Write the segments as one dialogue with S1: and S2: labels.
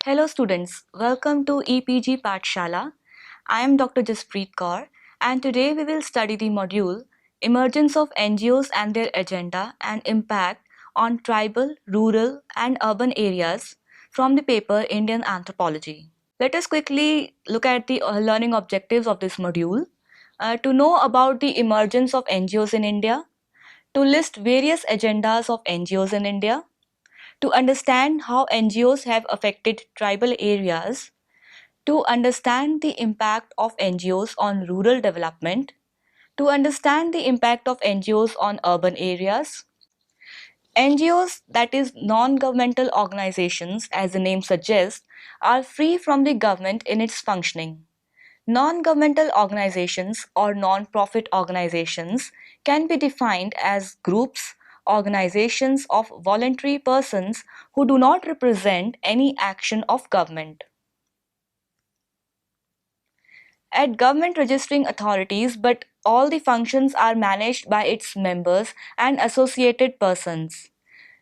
S1: Hello students, welcome to EPG Pathshala. I am Dr. Jaspreet Kaur and today we will study the module Emergence of NGOs and their agenda and impact on tribal, rural and urban areas from the paper Indian Anthropology. Let us quickly look at the learning objectives of this module. To know about the emergence of NGOs in India, to list various agendas of NGOs in India, to understand how NGOs have affected tribal areas, to understand the impact of NGOs on rural development, to understand the impact of NGOs on urban areas. NGOs, that is non-governmental organizations, as the name suggests, are free from the government in its functioning. Non-governmental organizations or non-profit organizations can be defined as groups, organizations of voluntary persons who do not represent any action of government. At government registering authorities, but all the functions are managed by its members and associated persons.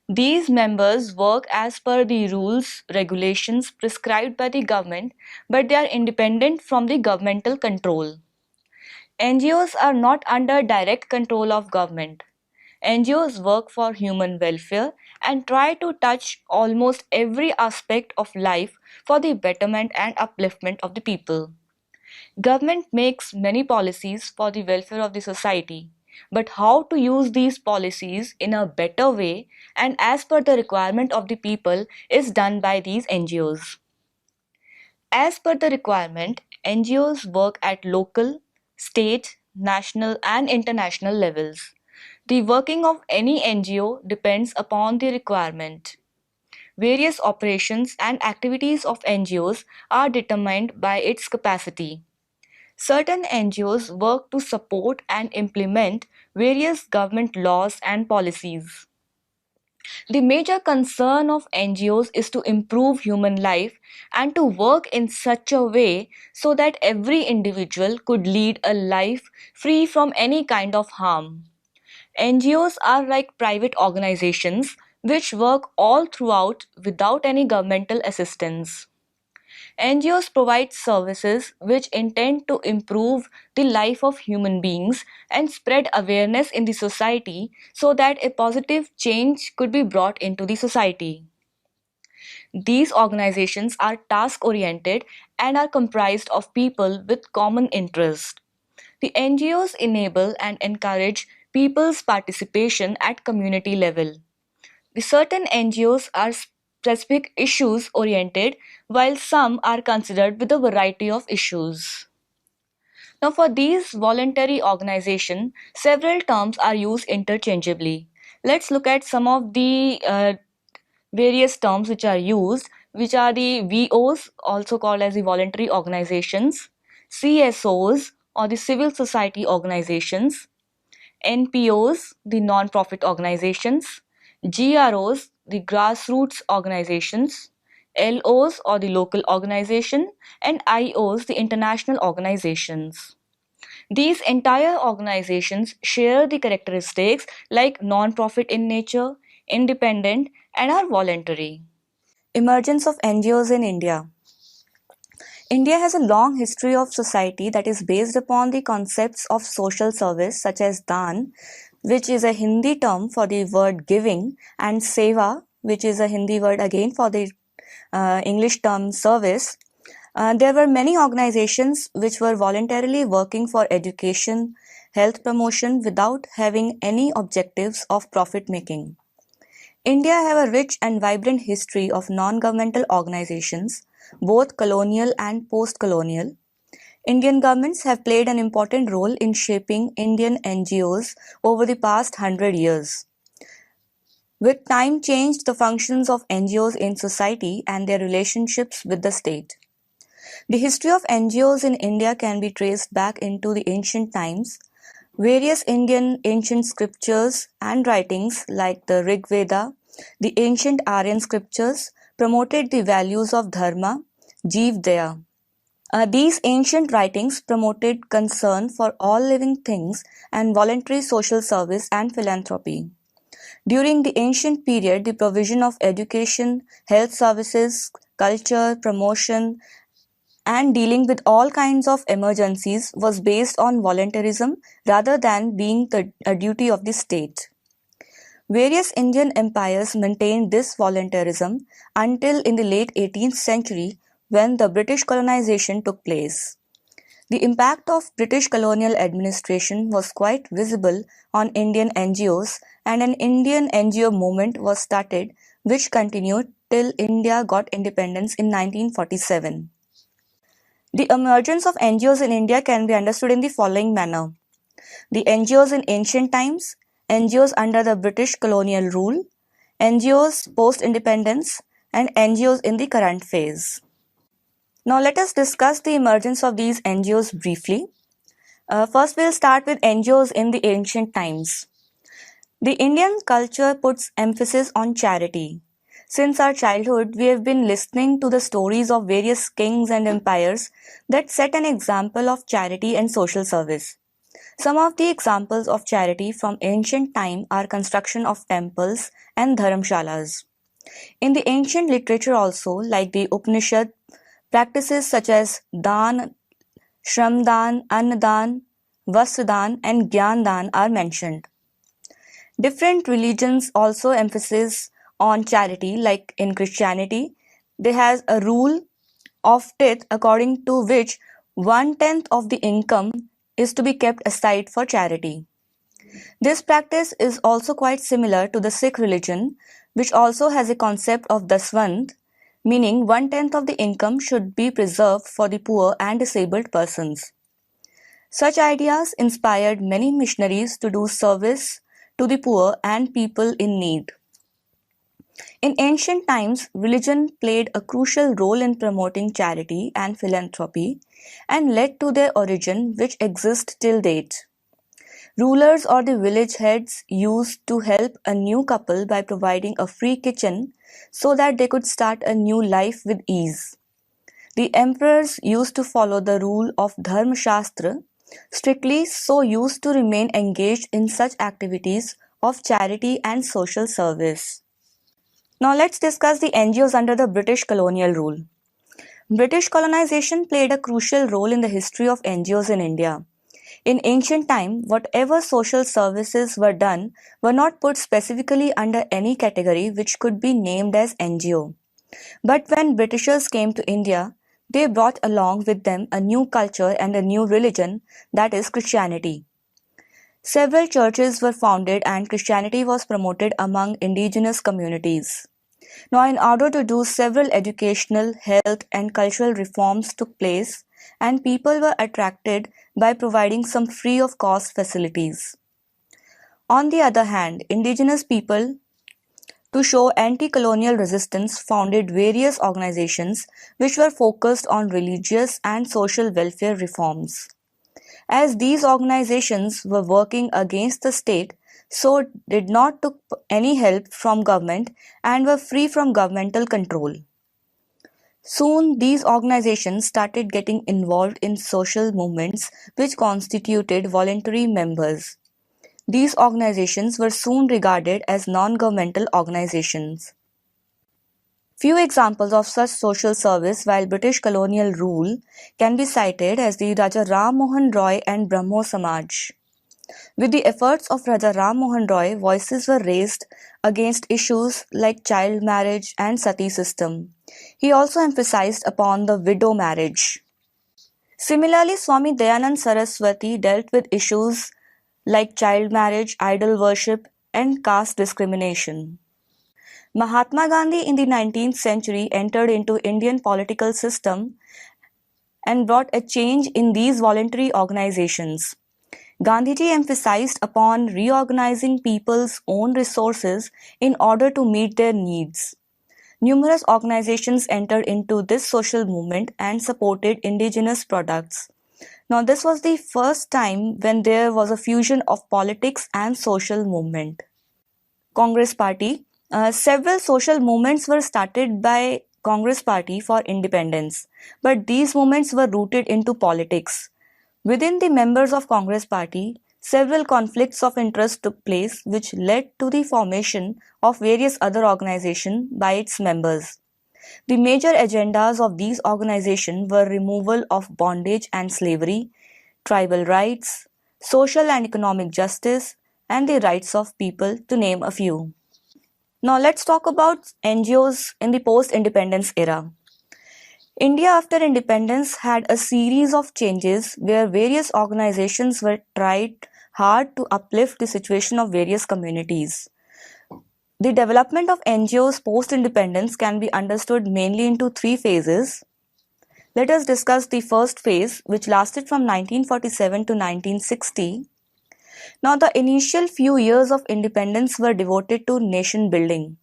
S1: These members work as per the rules, regulations prescribed by the government, but they are independent from the governmental control. NGOs are not under direct control of government. NGOs work for human welfare and try to touch almost every aspect of life for the betterment and upliftment of the people. Government makes many policies for the welfare of the society, but how to use these policies in a better way and as per the requirement of the people is done by these NGOs. As per the requirement, NGOs work at local, state, national, and international levels. The working of any NGO depends upon the requirement. Various operations and activities of NGOs are determined by its capacity. Certain NGOs work to support and implement various government laws and policies. The major concern of NGOs is to improve human life and to work in such a way so that every individual could lead a life free from any kind of harm. NGOs are like private organizations which work all throughout without any governmental assistance. NGOs provide services which intend to improve the life of human beings and spread awareness in the society so that a positive change could be brought into the society. These organizations are task oriented and are comprised of people with common interest. The NGOs enable and encourage people's participation at community level. The certain NGOs are specific issues oriented, while some are considered with a variety of issues. Now, for these voluntary organizations, several terms are used interchangeably. Let's look at some of the various terms which are used, which are the VOs, also called as the voluntary organizations, CSOs, or the civil society organizations, NPOs, the non-profit organizations, GROs, the grassroots organizations, LOs or the local organization, and IOs, the international organizations. These entire organizations share the characteristics like non-profit in nature, independent, and are voluntary. Emergence of NGOs in India. India has a long history of society that is based upon the concepts of social service such as Dan, which is a Hindi term for the word giving, and Seva, which is a Hindi word again for the English term service. There were many organizations which were voluntarily working for education, health promotion without having any objectives of profit making. India have a rich and vibrant history of non-governmental organizations, both colonial and post-colonial. Indian governments have played an important role in shaping Indian NGOs over the past 100 years. With time changed the functions of NGOs in society and their relationships with the state. The history of NGOs in India can be traced back into the ancient times. Various Indian ancient scriptures and writings like the Rig Veda, the ancient Aryan scriptures, promoted the values of dharma, Jeev Daya. These ancient writings promoted concern for all living things and voluntary social service and philanthropy. During the ancient period, the provision of education, health services, culture, promotion, and dealing with all kinds of emergencies was based on voluntarism rather than being a duty of the state. Various Indian empires maintained this voluntarism until in the late 18th century when the British colonization took place. The impact of British colonial administration was quite visible on Indian NGOs, and an Indian NGO movement was started which continued till India got independence in 1947. The emergence of NGOs in India can be understood in the following manner. The NGOs in ancient times, NGOs under the British colonial rule, NGOs post-independence, and NGOs in the current phase. Now let us discuss the emergence of these NGOs briefly. First, we'll start with NGOs in the ancient times. The Indian culture puts emphasis on charity. Since our childhood, we have been listening to the stories of various kings and empires that set an example of charity and social service. Some of the examples of charity from ancient time are construction of temples and dharamshalas. In the ancient literature also, like the Upanishad, practices such as dan, shramdan, annadan, vastradan, and gyandan are mentioned. Different religions also emphasize on charity, like in Christianity, there has a rule of tithe according to which 1/10 of the income is to be kept aside for charity. This practice is also quite similar to the Sikh religion, which also has a concept of daswant, meaning 1/10 of the income should be preserved for the poor and disabled persons. Such ideas inspired many missionaries to do service to the poor and people in need. In ancient times, religion played a crucial role in promoting charity and philanthropy and led to their origin, which exists till date. Rulers or the village heads used to help a new couple by providing a free kitchen so that they could start a new life with ease. The emperors used to follow the rule of Dharma Shastra strictly, so used to remain engaged in such activities of charity and social service. Now let's discuss the NGOs under the British colonial rule. British colonization played a crucial role in the history of NGOs in India. In ancient time, whatever social services were done were not put specifically under any category which could be named as NGO. But when Britishers came to India, they brought along with them a new culture and a new religion, that is Christianity. Several churches were founded and Christianity was promoted among indigenous communities. Now, in order to do several educational, health, and cultural reforms took place, and people were attracted by providing some free of cost facilities. On the other hand, indigenous people, to show anti-colonial resistance, founded various organizations which were focused on religious and social welfare reforms. As these organizations were working against the state, so did not took any help from government and were free from governmental control. Soon these organizations started getting involved in social movements which constituted voluntary members. These organizations were soon regarded as non-governmental organizations. Few examples of such social service while British colonial rule can be cited as the Raja Ram Mohan Roy and Brahmo Samaj. With the efforts of Raja Ram Mohan Roy, voices were raised against issues like child marriage and sati system. He also emphasized upon the widow marriage. Similarly, Swami Dayanand Saraswati dealt with issues like child marriage, idol worship, and caste discrimination. Mahatma Gandhi in the 19th century entered into Indian political system and brought a change in these voluntary organizations. Gandhiji emphasized upon reorganizing people's own resources in order to meet their needs. Numerous organizations entered into this social movement and supported indigenous products. Now, this was the first time when there was a fusion of politics and social movement. Congress Party. Several social movements were started by Congress Party for independence, but these movements were rooted into politics. Within the members of Congress Party, several conflicts of interest took place which led to the formation of various other organizations by its members. The major agendas of these organizations were removal of bondage and slavery, tribal rights, social and economic justice, and the rights of people, to name a few. Now let's talk about NGOs in the post-independence era. India after independence had a series of changes where various organizations were tried hard to uplift the situation of various communities. The development of NGOs post-independence can be understood mainly into three phases. Let us discuss the first phase, which lasted from 1947 to 1960. Now, the initial few years of independence were devoted to nation building.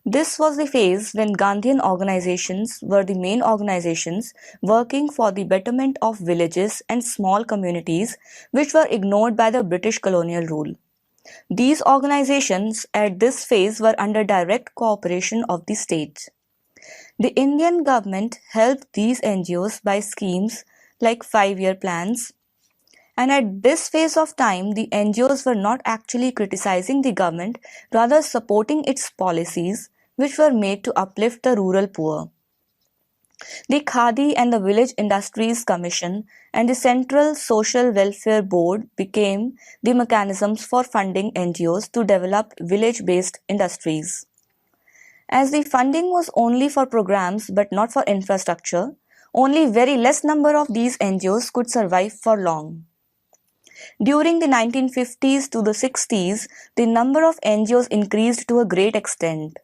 S1: This was the phase when Gandhian organizations were the main organizations working for the betterment of villages and small communities which were ignored by the British colonial rule. These organizations at this phase were under direct cooperation of the state. The Indian government helped these NGOs by schemes like 5-year plans, and at this phase of time, the NGOs were not actually criticizing the government, rather supporting its policies, which were made to uplift the rural poor. The Khadi and the Village Industries Commission and the Central Social Welfare Board became the mechanisms for funding NGOs to develop village-based industries. As the funding was only for programs but not for infrastructure, only very less number of these NGOs could survive for long. During the 1950s to the 60s, the number of NGOs increased to a great extent.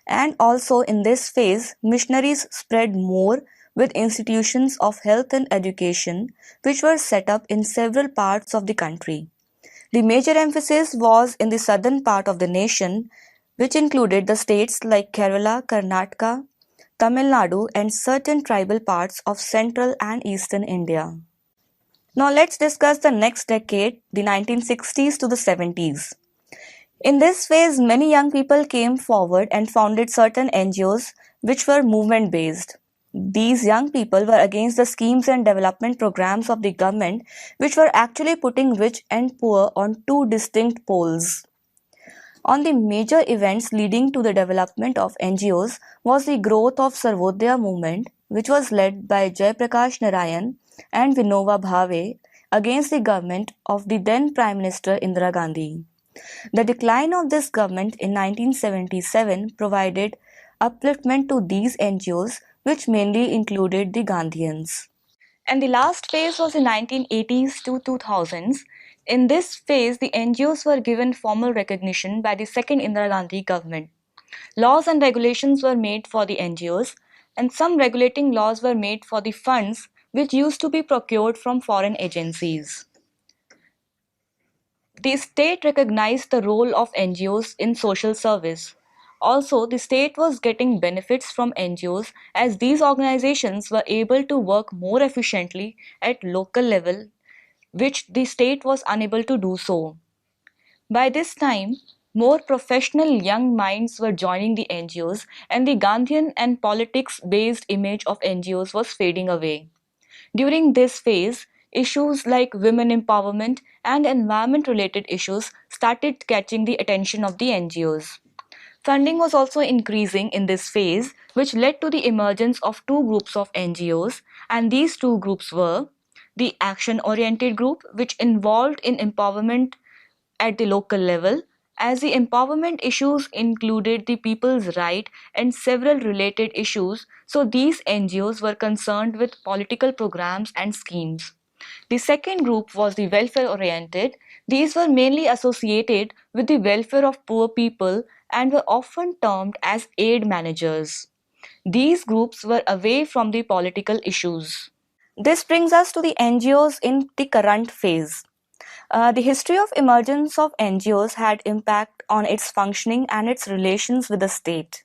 S1: And also in this phase, missionaries spread more with institutions of health and education, which were set up in several parts of the country. The major emphasis was in the southern part of the nation, which included the states like Kerala, Karnataka, Tamil Nadu, and certain tribal parts of central and eastern India. Now let's discuss the next decade, the 1960s to the 70s. In this phase, many young people came forward and founded certain NGOs which were movement based. These young people were against the schemes and development programs of the government, which were actually putting rich and poor on two distinct poles. On the major events leading to the development of NGOs was the growth of Sarvodaya movement, which was led by Jayaprakash Narayan and Vinoba Bhave against the government of the then Prime Minister Indira Gandhi. The decline of this government in 1977 provided upliftment to these NGOs, which mainly included the Gandhians. And the last phase was in 1980s to 2000s. In this phase, the NGOs were given formal recognition by the second Indira Gandhi government. Laws and regulations were made for the NGOs, and some regulating laws were made for the funds which used to be procured from foreign agencies. The state recognized the role of NGOs in social service. Also, the state was getting benefits from NGOs as these organizations were able to work more efficiently at local level, which the state was unable to do so. By this time, more professional young minds were joining the NGOs, and the Gandhian and politics based image of NGOs was fading away. During this phase, issues like women empowerment and environment related issues started catching the attention of the NGOs. Funding was also increasing in this phase, which led to the emergence of two groups of NGOs, and these two groups were the action oriented group, which involved in empowerment at the local level, as the empowerment issues included the people's right and several related issues, so these NGOs were concerned with political programs and schemes. The second group was the welfare oriented. These were mainly associated with the welfare of poor people and were often termed as aid managers. These groups were away from the political issues. This brings us to the NGOs in the current phase. The history of emergence of NGOs had impact on its functioning and its relations with the state.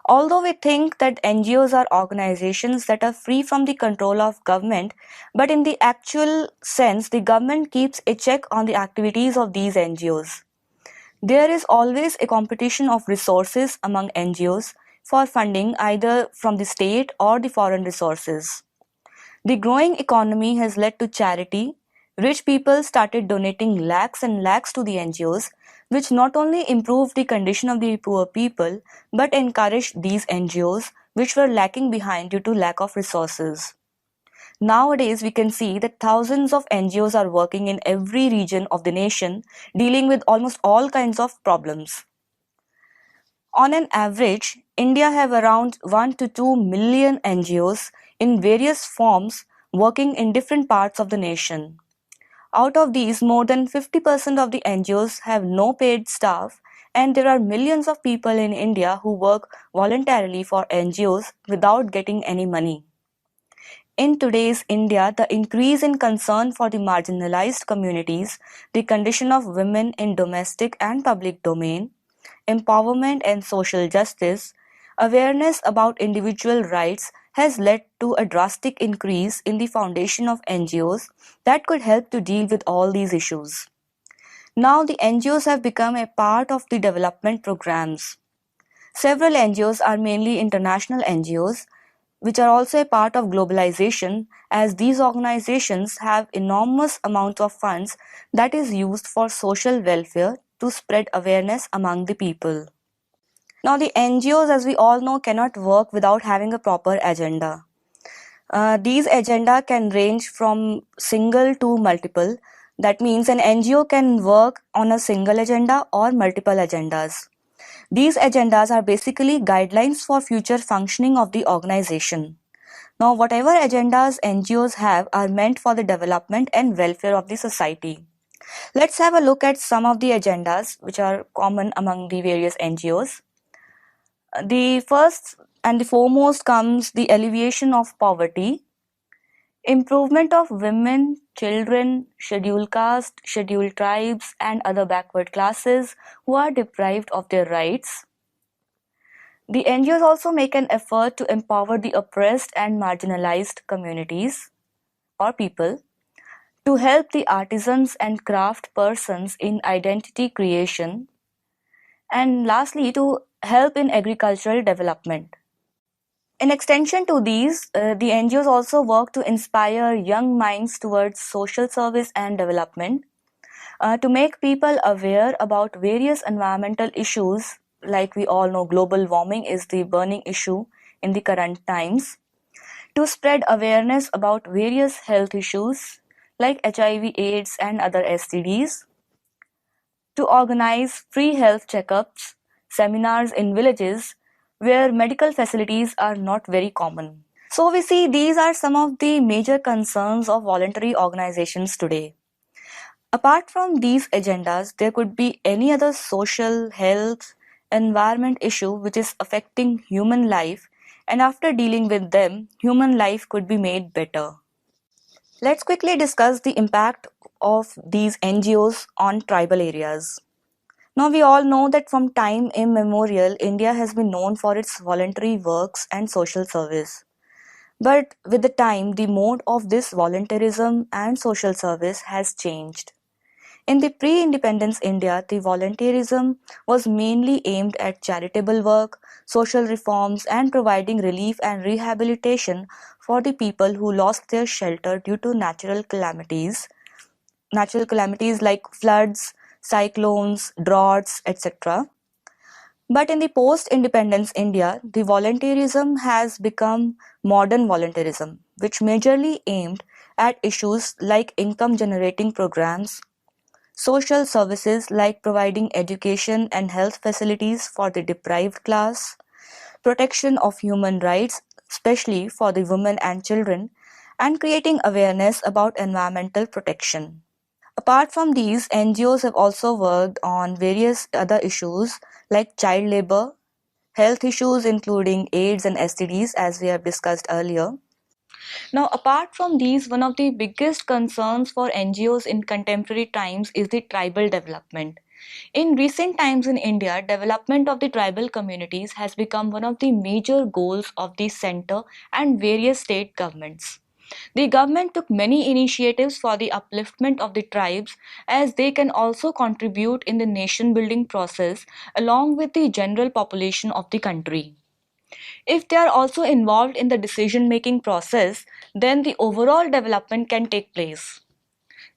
S1: Although we think that NGOs are organizations that are free from the control of government, but in the actual sense, the government keeps a check on the activities of these NGOs. There is always a competition of resources among NGOs for funding either from the state or the foreign resources. The growing economy has led to charity, Rich people started donating lakhs and lakhs to the NGOs, which not only improved the condition of the poor people but encouraged these NGOs, which were lacking behind due to lack of resources. Nowadays, we can see that thousands of NGOs are working in every region of the nation, dealing with almost all kinds of problems. On an average, India have around 1 to 2 million NGOs in various forms working in different parts of the nation. Out of these, more than 50% of the NGOs have no paid staff, and there are millions of people in India who work voluntarily for NGOs without getting any money. In today's India, the increase in concern for the marginalized communities, the condition of women in domestic and public domain, empowerment and social justice, awareness about individual rights has led to a drastic increase in the foundation of NGOs that could help to deal with all these issues. Now the NGOs have become a part of the development programs. Several NGOs are mainly international NGOs, which are also a part of globalization, as these organizations have enormous amounts of funds that is used for social welfare to spread awareness among the people. Now, the NGOs, as we all know, cannot work without having a proper agenda. These agenda can range from single to multiple. That means an NGO can work on a single agenda or multiple agendas. These agendas are basically guidelines for future functioning of the organization. Now, whatever agendas NGOs have are meant for the development and welfare of the society. Let's have a look at some of the agendas which are common among the various NGOs. The first and the foremost comes the alleviation of poverty, improvement of women, children, scheduled caste, scheduled tribes, and other backward classes who are deprived of their rights. The NGOs also make an effort to empower the oppressed and marginalized communities or people, to help the artisans and craft persons in identity creation, and lastly, to help in agricultural development. In extension to these, the NGOs also work to inspire young minds towards social service and development, to make people aware about various environmental issues. Like we all know, global warming is the burning issue in the current times, to spread awareness about various health issues like HIV, AIDS, and other STDs, to organize free health checkups, seminars in villages where medical facilities are not very common. So, we see these are some of the major concerns of voluntary organizations today. Apart from these agendas, there could be any other social, health, environment issue which is affecting human life, and after dealing with them, human life could be made better. Let's quickly discuss the impact of these NGOs on tribal areas. Now, we all know that from time immemorial, India has been known for its voluntary works and social service. But with the time, the mode of this volunteerism and social service has changed. In the pre-independence India, the volunteerism was mainly aimed at charitable work, social reforms, and providing relief and rehabilitation for the people who lost their shelter due to natural calamities like floods, cyclones, droughts, etc. But in the post-independence India, the volunteerism has become modern volunteerism, which majorly aimed at issues like income generating programs, social services like providing education and health facilities for the deprived class, protection of human rights, especially for the women and children, and creating awareness about environmental protection. Apart from these, NGOs have also worked on various other issues like child labor, health issues including AIDS and STDs, as we have discussed earlier. Now, apart from these, one of the biggest concerns for NGOs in contemporary times is the tribal development. In recent times in India, development of the tribal communities has become one of the major goals of the center and various state governments. The government took many initiatives for the upliftment of the tribes, as they can also contribute in the nation building process along with the general population of the country. If they are also involved in the decision making process, then the overall development can take place.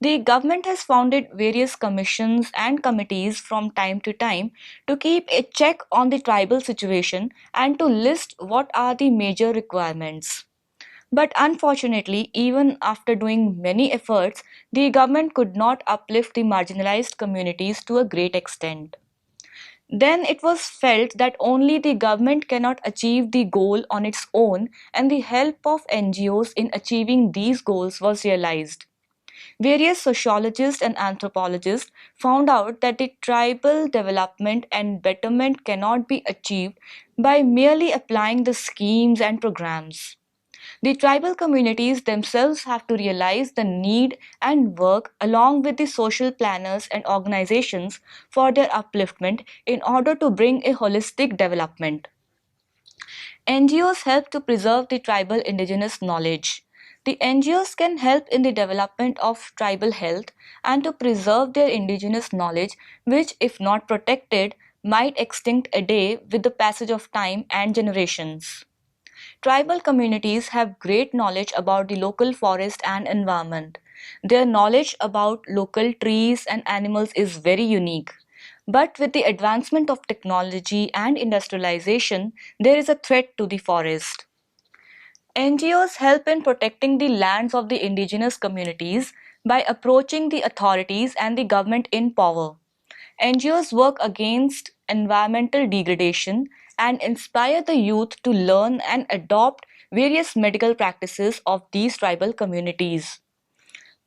S1: The government has founded various commissions and committees from time to time to keep a check on the tribal situation and to list what are the major requirements. But unfortunately, even after doing many efforts, the government could not uplift the marginalized communities to a great extent. Then it was felt that only the government cannot achieve the goal on its own, and the help of NGOs in achieving these goals was realized. Various sociologists and anthropologists found out that the tribal development and betterment cannot be achieved by merely applying the schemes and programs. The tribal communities themselves have to realize the need and work along with the social planners and organizations for their upliftment in order to bring a holistic development. NGOs help to preserve the tribal indigenous knowledge. The NGOs can help in the development of tribal health and to preserve their indigenous knowledge, which, if not protected, might extinct a day with the passage of time and generations. Tribal communities have great knowledge about the local forest and environment. Their knowledge about local trees and animals is very unique. But with the advancement of technology and industrialization, there is a threat to the forest. NGOs help in protecting the lands of the indigenous communities by approaching the authorities and the government in power. NGOs work against environmental degradation and inspire the youth to learn and adopt various medical practices of these tribal communities.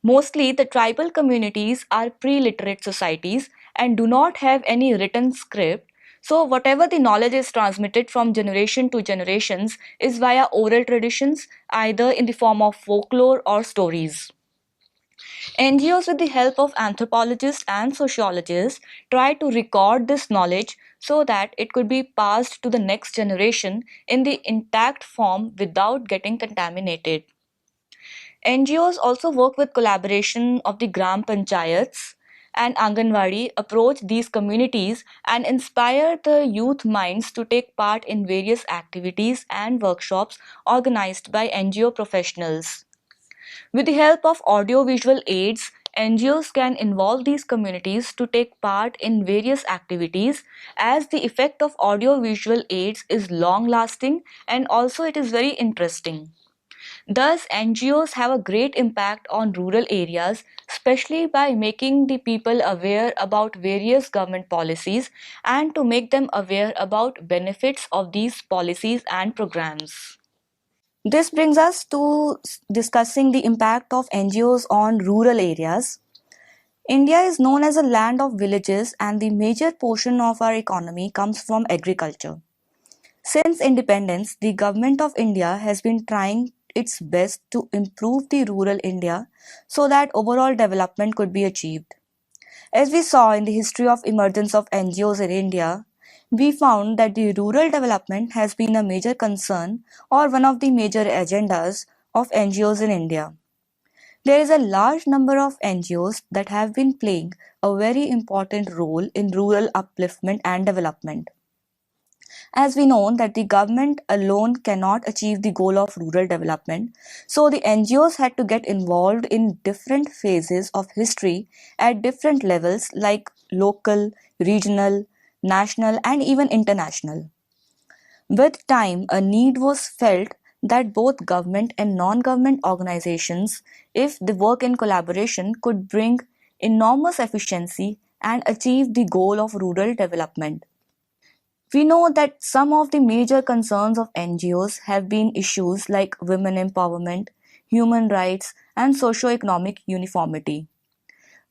S1: Mostly, the tribal communities are pre literate societies and do not have any written script. So, whatever the knowledge is transmitted from generation to generations is via oral traditions, either in the form of folklore or stories. NGOs, with the help of anthropologists and sociologists, try to record this knowledge so that it could be passed to the next generation in the intact form without getting contaminated. NGOs also work with collaboration of the Gram Panchayats and Anganwadi, approach these communities and inspire the youth minds to take part in various activities and workshops organized by NGO professionals. With the help of audiovisual aids, NGOs can involve these communities to take part in various activities as the effect of audiovisual aids is long lasting and also it is very interesting. Thus, NGOs have a great impact on rural areas, especially by making the people aware about various government policies and to make them aware about benefits of these policies and programs. This brings us to discussing the impact of NGOs on rural areas. India is known as a land of villages, and the major portion of our economy comes from agriculture. Since independence, the government of India has been trying its best to improve the rural India so that overall development could be achieved. As we saw in the history of emergence of NGOs in India, we found that the rural development has been a major concern or one of the major agendas of NGOs in India. There is a large number of NGOs that have been playing a very important role in rural upliftment and development. As we know that the government alone cannot achieve the goal of rural development, so the NGOs had to get involved in different phases of history at different levels like local, regional, national and even international. With time, a need was felt that both government and non-government organizations, if they work in collaboration, could bring enormous efficiency and achieve the goal of rural development. We know that some of the major concerns of NGOs have been issues like women empowerment, human rights, and socio-economic uniformity.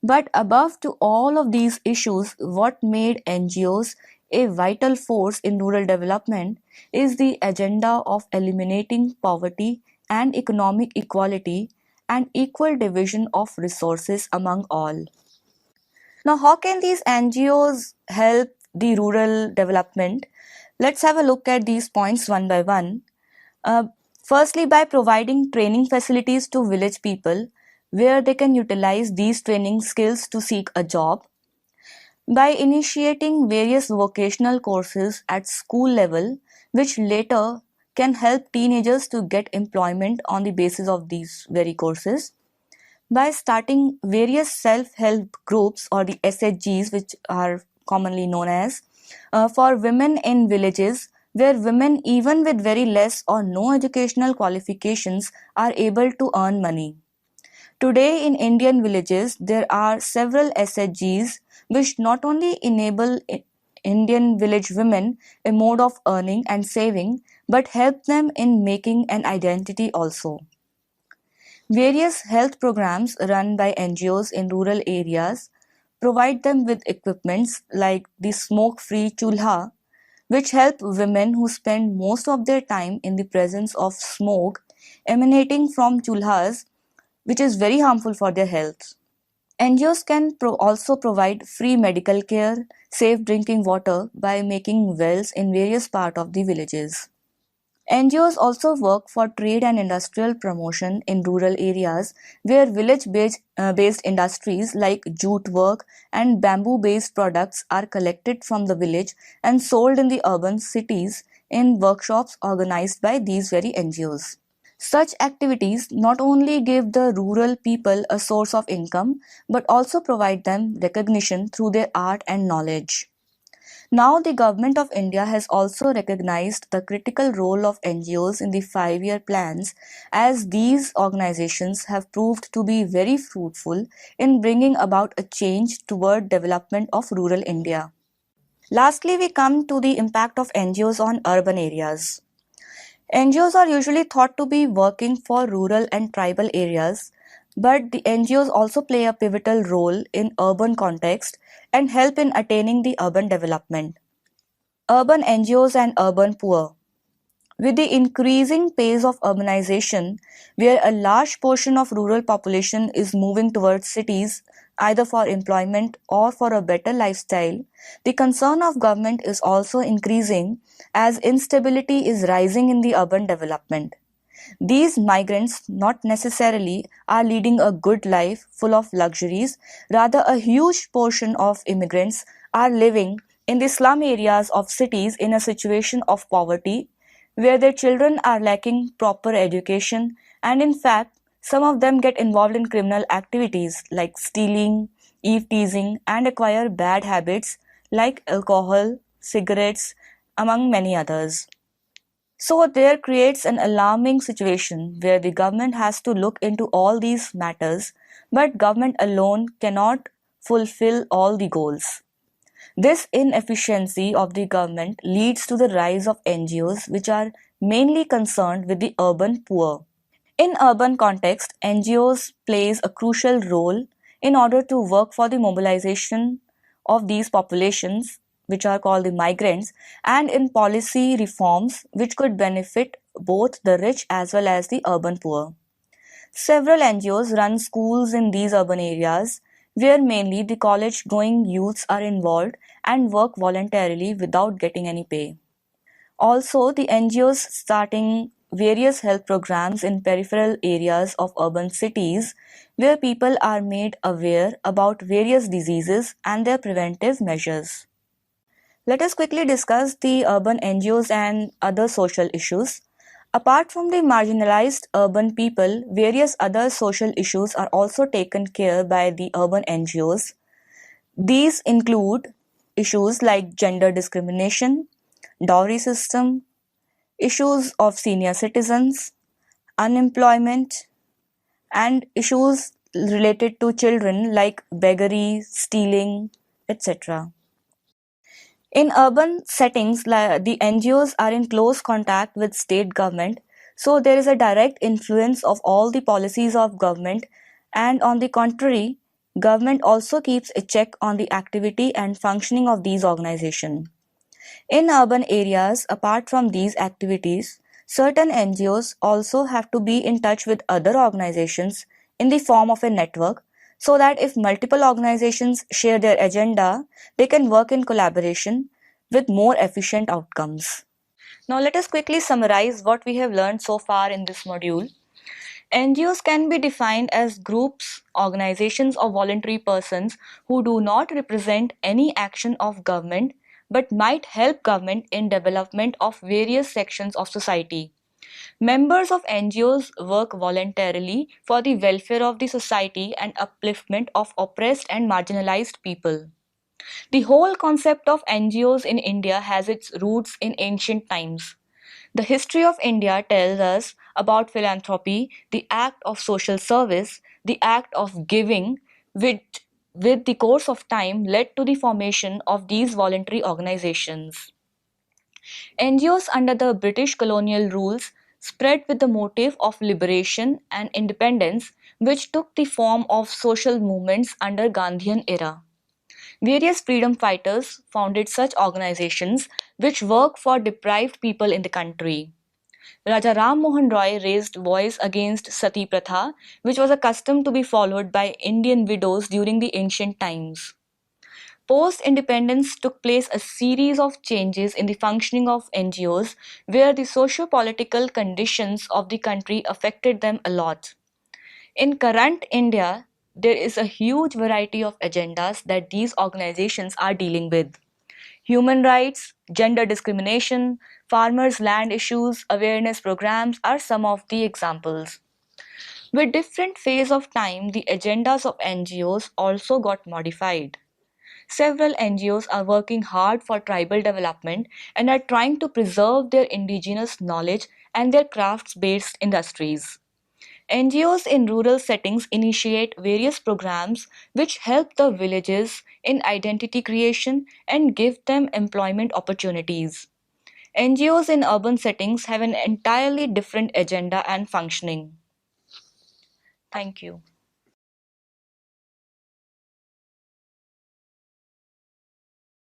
S1: But above to all of these issues, what made NGOs a vital force in rural development is the agenda of eliminating poverty and economic equality and equal division of resources among all. Now, how can these NGOs help the rural development? Let's have a look at these points one by one. Uh, Firstly, by providing training facilities to village people where they can utilize these training skills to seek a job, by initiating various vocational courses at school level, which later can help teenagers to get employment on the basis of these very courses, by starting various self-help groups or the SHGs, which are commonly known as, for women in villages where women, even with very less or no educational qualifications, are able to earn money. Today, in Indian villages, there are several SHGs which not only enable Indian village women a mode of earning and saving, but help them in making an identity also. Various health programs run by NGOs in rural areas provide them with equipments like the smoke-free chulha, which help women who spend most of their time in the presence of smoke emanating from chulhas, which is very harmful for their health. NGOs can also provide free medical care, safe drinking water by making wells in various parts of the villages. NGOs also work for trade and industrial promotion in rural areas where village based industries like jute work and bamboo based products are collected from the village and sold in the urban cities in workshops organized by these very NGOs. Such activities not only give the rural people a source of income but also provide them recognition through their art and knowledge. Now, the Government of India has also recognized the critical role of NGOs in the 5-year plans, as these organizations have proved to be very fruitful in bringing about a change toward development of rural India. Lastly, we come to the impact of NGOs on urban areas. NGOs are usually thought to be working for rural and tribal areas, but the NGOs also play a pivotal role in urban context and help in attaining the urban development. Urban NGOs and urban poor. With the increasing pace of urbanization, where a large portion of rural population is moving towards cities either for employment or for a better lifestyle, the concern of government is also increasing as instability is rising in the urban development. These migrants not necessarily are leading a good life full of luxuries, rather, a huge portion of immigrants are living in the slum areas of cities in a situation of poverty where their children are lacking proper education, and in fact, some of them get involved in criminal activities like stealing, eve teasing, and acquire bad habits like alcohol, cigarettes, among many others. So there creates an alarming situation where the government has to look into all these matters, but government alone cannot fulfill all the goals. This inefficiency of the government leads to the rise of NGOs which are mainly concerned with the urban poor. In urban context, NGOs plays a crucial role in order to work for the mobilization of these populations, which are called the migrants, and in policy reforms which could benefit both the rich as well as the urban poor. Several NGOs run schools in these urban areas where mainly the college going youths are involved and work voluntarily without getting any pay. Also, the NGOs starting various health programs in peripheral areas of urban cities where people are made aware about various diseases and their preventive measures. Let us quickly discuss the urban NGOs and other social issues. Apart from the marginalized urban people, various other social issues are also taken care by the urban NGOs. These include issues like gender discrimination, dowry system, issues of senior citizens, unemployment, and issues related to children like beggary, stealing, etc. In urban settings, the NGOs are in close contact with state government, so there is a direct influence of all the policies of government, and on the contrary, government also keeps a check on the activity and functioning of these organizations. In urban areas, apart from these activities, certain NGOs also have to be in touch with other organizations in the form of a network so that if multiple organizations share their agenda, they can work in collaboration with more efficient outcomes. Now, let us quickly summarize what we have learned so far in this module. NGOs can be defined as groups, organizations, or voluntary persons who do not represent any action of government but might help government in development of various sections of society. Members of NGOs work voluntarily for the welfare of the society and upliftment of oppressed and marginalized people. The whole concept of NGOs in India has its roots in ancient times. The history of India tells us about philanthropy, the act of social service, the act of giving, which, with the course of time, led to the formation of these voluntary organizations. NGOs under the British colonial rules spread with the motive of liberation and independence, which took the form of social movements under Gandhian era. Various freedom fighters founded such organizations which work for deprived people in the country. Raja Ram Mohan Roy raised voice against sati pratha, which was a custom to be followed by Indian widows during the ancient times. Post independence took place a series of changes in the functioning of NGOs where the socio political conditions of the country affected them a lot. In current India, there is a huge variety of agendas that these organizations are dealing with. Human rights, gender discrimination, farmers' land issues, awareness programs are some of the examples. With different phase of time, the agendas of NGOs also got modified. Several NGOs are working hard for tribal development and are trying to preserve their indigenous knowledge and their crafts based industries. NGOs in rural settings initiate various programs which help the villages in identity creation and give them employment opportunities. NGOs in urban settings have an entirely different agenda and functioning. Thank you.